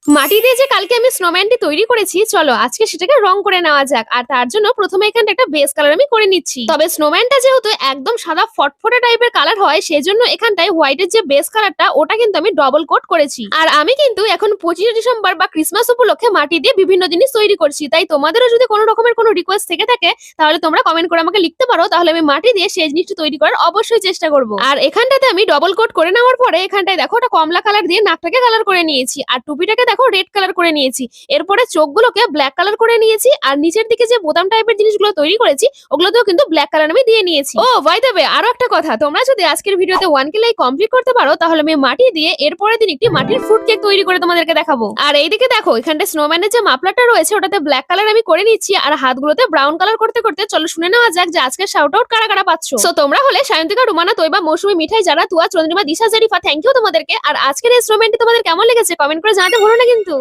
মাটি দিয়ে যে কালকে আমি স্নোম্যানটি তৈরি করেছি, চলো আজকে সেটাকে রং করে নেওয়া যাক। আর তার জন্য প্রথমে এখানটা একটা বেস কালার আমি করে নিচ্ছি। তবে স্নোম্যানটা যেহেতু একদম সাদা ফটফটে টাইপের কালার হয়, সেজন্য এখানটায় হোয়াইটের যে বেস কালারটা ওটা কিন্তু আমি ডবল কোট করেছি। আর আমি কিন্তু এখন 25শে ডিসেম্বর বা ক্রিসমাস উপলক্ষে মাটি দিয়ে বিভিন্ন জিনিস তৈরি করছি। তাই তোমাদেরও যদি কোনো রকমের কোনো রিকোয়েস্ট থেকে থাকে, তাহলে তোমরা কমেন্ট করে আমাকে লিখতে পারো, তাহলে আমি মাটি দিয়ে সেই জিনিসটা তৈরি করার অবশ্যই চেষ্টা করবো। আর এখানটাতে আমি ডবল কোট করে নেওয়ার পরে এখানটায় দেখো ওটা কমলা কালার দিয়ে নাকটাকে কালার করে নিয়েছি, আর টুপিটাকে দেখো রেড কালার করে নিয়েছি। এরপরে চোখগুলোকে ব্ল্যাক কালার করে নিয়েছি, আর নিচের দিকে যে বোতাম টাইপের জিনিসগুলো তৈরি করেছি ওগুলোতেও কিন্তু ব্ল্যাক কালার আমি দিয়ে নিয়েছি। ও বাই দ্য ওয়ে, আরো একটা কথা, তোমরা যদি আজকের ভিডিওতে 1K লাইক কমপ্লিট করতে পারো, তাহলে আমি মাটি দিয়ে এরপরের দিন একটি মাটির ফ্রুট কেক তৈরি করে তোমাদেরকে দেখাবো। আর এইদিকে দেখো এখানটা স্নোম্যানের যে মাফলারটা রয়েছে ওটাতে ব্ল্যাক কালার আমি করে নিচ্ছি, আর হাতগুলোতে ব্রাউন কালার করতে করতে চলো শুনে নেওয়া যাক যে আজকের শাউট আউট কারা কারা পাচ্ছ। সো তোমরা হলে সায়ন্তিকা, রুমানা, তৈবা, মৌসুমী, মিঠাই, যারা, তুয়া, চন্দ্রিমা, দিশা, জারিফা, থ্যাংক ইউ তোমাদেরকে। আর আজকের এই স্নোম্যানটি তোমাদের কেমন লেগেছে কমেন্ট করে জানাতে ভুলো না কিন্তু।